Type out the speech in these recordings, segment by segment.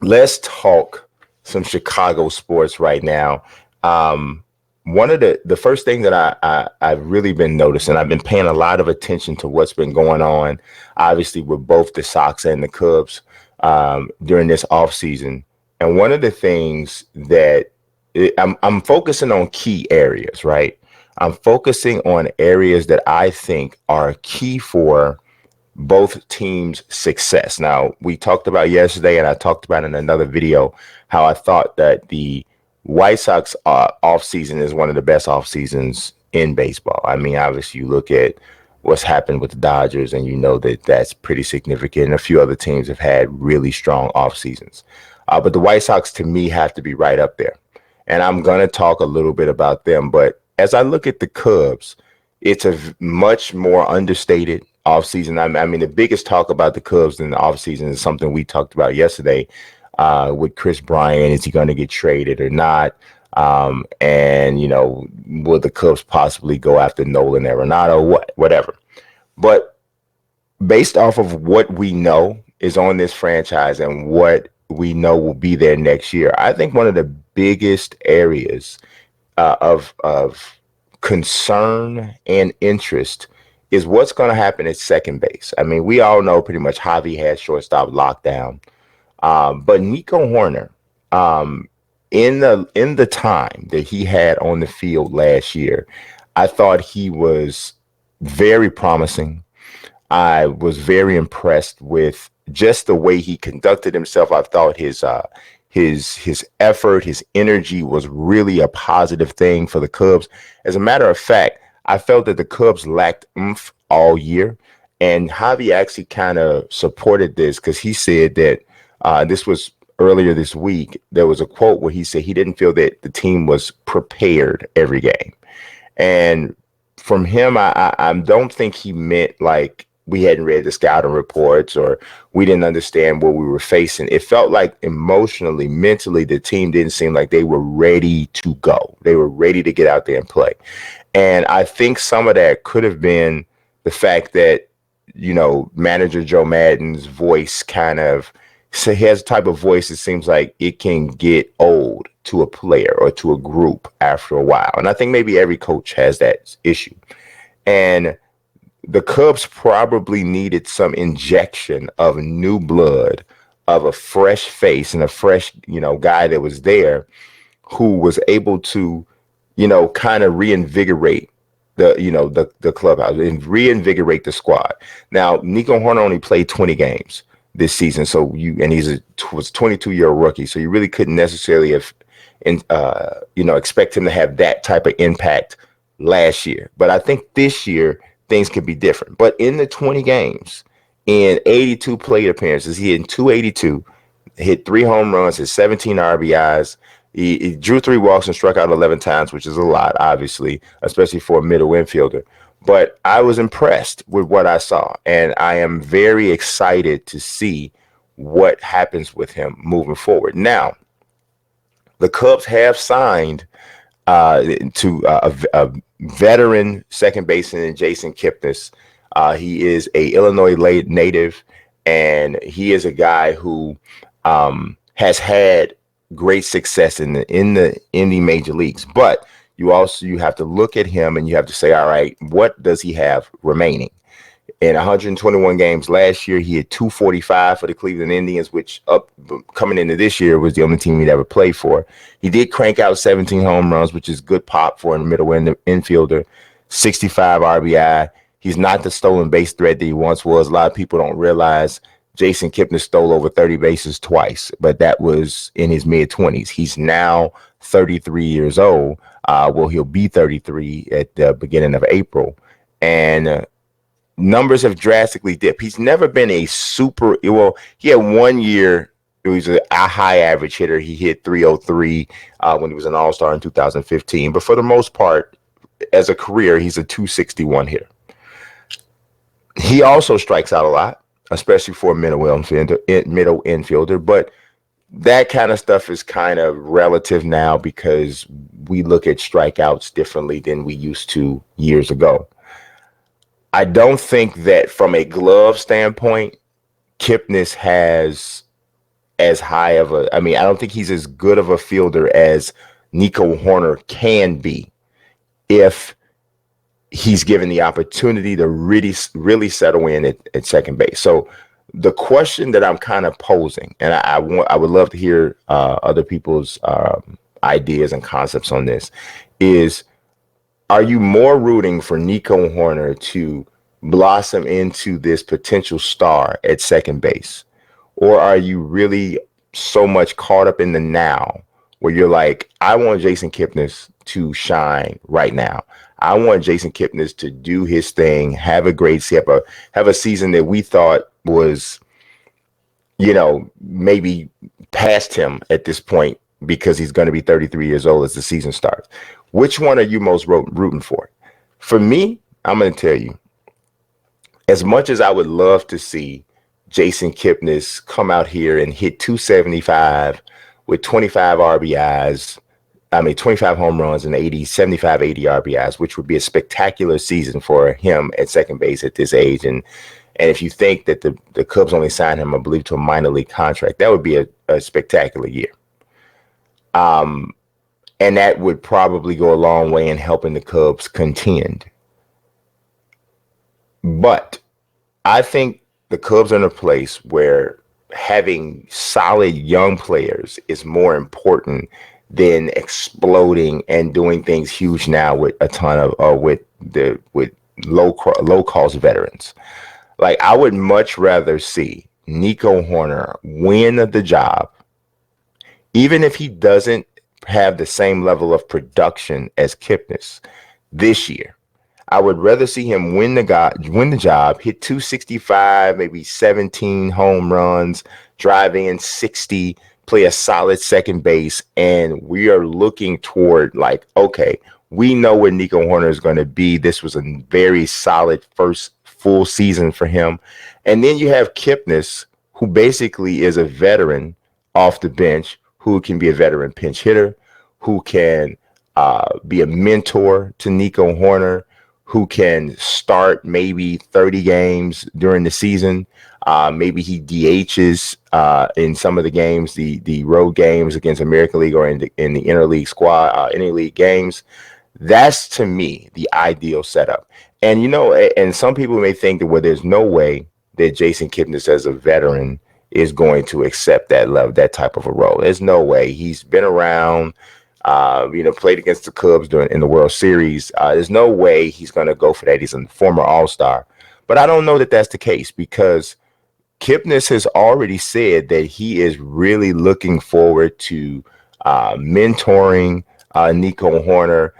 let's talk some Chicago sports right now. One of the first thing that I've really been noticing, I've been paying a lot of attention to what's been going on, obviously with both the Sox and the Cubs during this offseason. And one of the things that I'm focusing on key areas, right? I'm focusing on areas that I think are key for both teams' success. Now, we talked about yesterday, and I talked about in another video how I thought that the White Sox off season is one of the best off seasons in baseball. I mean, obviously, you look at what's happened with the Dodgers, and you know that that's pretty significant. And a few other teams have had really strong off seasons, but the White Sox, to me, have to be right up there. And I'm going to talk a little bit about them. But as I look at the Cubs, it's a much more understated offseason. I mean, the biggest talk about the Cubs in the offseason is something we talked about yesterday with Chris Bryant. Is he going to get traded or not? And, you know, will the Cubs possibly go after Nolan Arenado? Whatever. But based off of what we know is on this franchise and what we know will be there next year, I think one of the biggest areas of concern and interest is what's going to happen at second base. I mean, we all know pretty much Javi has shortstop lockdown, but Nico Hoerner, in the time that he had on the field last year, I thought he was very promising. I was very impressed with just the way he conducted himself. I thought his effort, his energy was really a positive thing for the Cubs. As a matter of fact, I felt that the Cubs lacked oomph all year, and Javi actually kind of supported this because he said that this was earlier this week. There was a quote where he said he didn't feel that the team was prepared every game, and from him, I don't think he meant like we hadn't read the scouting reports or we didn't understand what we were facing. It felt like emotionally, mentally, the team didn't seem like they were ready to go. They were ready to get out there and play. And I think some of that could have been the fact that, you know, manager Joe Madden's voice kind of, so he has a type of voice that seems like it can get old to a player or to a group after a while. And I think maybe every coach has that issue. And the Cubs probably needed some injection of new blood, of a fresh face and a fresh, you know, guy that was there who was able to, you know, kind of reinvigorate the clubhouse and reinvigorate the squad. Now, Nico Hoerner only played 20 games this season, so he's was 22-year-old rookie, so you really couldn't necessarily have, expect him to have that type of impact last year. But I think this year things could be different. But in the 20 games, in 82 plate appearances, he hit 282, hit 3 home runs, hit 17 RBIs. He drew 3 walks and struck out 11 times, which is a lot, obviously, especially for a middle infielder. But I was impressed with what I saw, and I am very excited to see what happens with him moving forward. Now, the Cubs have signed to a veteran second baseman, Jason Kipnis. He is a Illinois native, and he is a guy who has had great success in the major leagues. But you have to look at him and you have to say, all right, what does he have remaining? In 121 games last year, he had 245 for the Cleveland Indians, which coming into this year was the only team he'd ever played for. He did crank out 17 home runs, which is good pop for a middle infielder, 65 RBI. He's not the stolen base threat that he once was. A lot of people don't realize Jason Kipnis stole over 30 bases twice, but that was in his mid-20s. He's now 33 years old. He'll be 33 at the beginning of April. And numbers have drastically dipped. He's never been a super, well, he had 1 year, he was a high average hitter. He hit 303 when he was an all-star in 2015. But for the most part, as a career, he's a 261 hitter. He also strikes out a lot, especially for a middle infielder. But that kind of stuff is kind of relative now because we look at strikeouts differently than we used to years ago. I don't think that from a glove standpoint, Kipnis has as high of a, I mean, I don't think he's as good of a fielder as Nico Hoerner can be if he's given the opportunity to really settle in at second base. So the question that I'm kind of posing, and I would love to hear other people's ideas and concepts on this, is are you more rooting for Nico Hoerner to blossom into this potential star at second base? Or are you really so much caught up in the now where you're like, I want Jason Kipnis to shine right now. I want Jason Kipnis to do his thing, have a great have a season that we thought was, maybe past him at this point because he's going to be 33 years old as the season starts. Which one are you most rooting for? For me, I'm going to tell you, as much as I would love to see Jason Kipnis come out here and hit 275 with 25 RBIs, 25 home runs and 75, 80 RBIs, which would be a spectacular season for him at second base at this age. And if you think that the Cubs only signed him, I believe, to a minor league contract, that would be a spectacular year. And that would probably go a long way in helping the Cubs contend. But I think the Cubs are in a place where having solid young players is more important than exploding and doing things huge now with a ton of with low cost veterans. Like, I would much rather see Nico Hoerner win the job, even if he doesn't have the same level of production as Kipnis this year. I would rather see him win the job, hit 265, maybe 17 home runs, drive in 60, play a solid second base, and we are looking toward, like, okay, we know where Nico Hoerner is going to be. This was a very solid first full season for him. And then you have Kipnis, who basically is a veteran off the bench, who can be a veteran pinch hitter, who can be a mentor to Nico Hoerner, who can start maybe 30 games during the season. Maybe he DHs in some of the games, the road games against American League or in the interleague squad, interleague games. That's, to me, the ideal setup. And, and some people may think that, well, there's no way that Jason Kipnis as a veteran is going to accept that type of a role. There's no way. He's been around, played against the Cubs in the World Series. There's no way he's going to go for that. He's a former All-Star. But I don't know that that's the case, because Kipnis has already said that he is really looking forward to mentoring Nico Hoerner.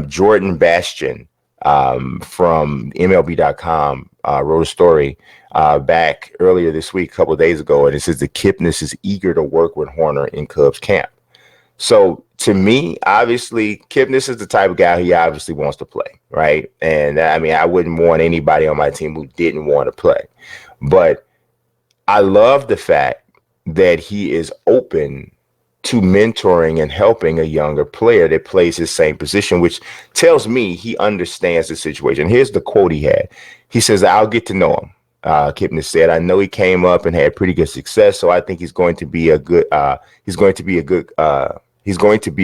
Jordan Bastian from MLB.com wrote a story back earlier this week, a couple of days ago, and it says that Kipnis is eager to work with Hoerner in Cubs camp. So to me, obviously, Kipnis is the type of guy he obviously wants to play, right? And I wouldn't want anybody on my team who didn't want to play. But I love the fact that he is open to mentoring and helping a younger player that plays his same position, which tells me he understands the situation. Here's the quote he had. He says, "I'll get to know him." Kipnis said, "I know he came up and had pretty good success, so I think he's going to be a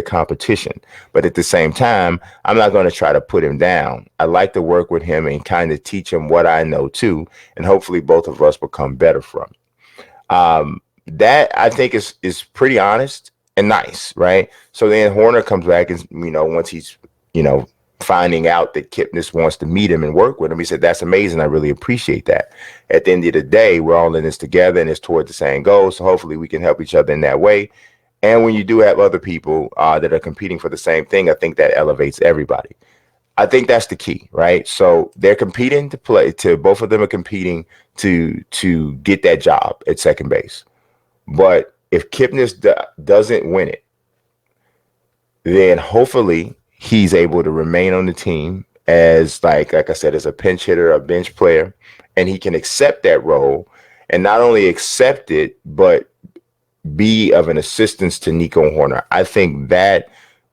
competition. But at the same time, I'm not going to try to put him down. I like to work with him and kind of teach him what I know too, and hopefully both of us become better from it." That, I think, is pretty honest and nice, right? So then Hoerner comes back and, once he's, finding out that Kipnis wants to meet him and work with him, he said, "That's amazing. I really appreciate that. At the end of the day, we're all in this together and it's toward the same goal. So hopefully we can help each other in that way. And when you do have other people that are competing for the same thing, I think that elevates everybody." I think that's the key, right? So they're competing both of them are competing to get that job at second base. But if Kipnis doesn't win it, then hopefully he's able to remain on the team as, like I said, as a pinch hitter, a bench player, and he can accept that role, and not only accept it, but be of an assistance to Nico Hoerner. I think that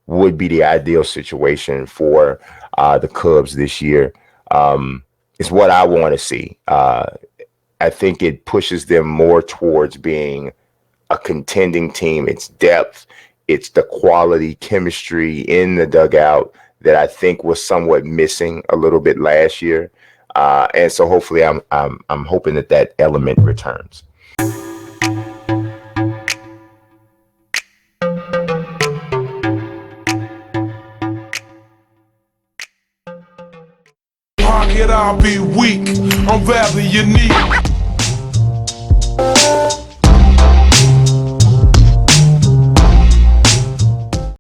would be the ideal situation for the Cubs this year. It's what I want to see. I think it pushes them more towards being a contending team. It's depth, it's the quality chemistry in the dugout that I think was somewhat missing a little bit last year. And so hopefully I'm hoping that that element returns. Pocket, I'll be weak. I'm rather unique.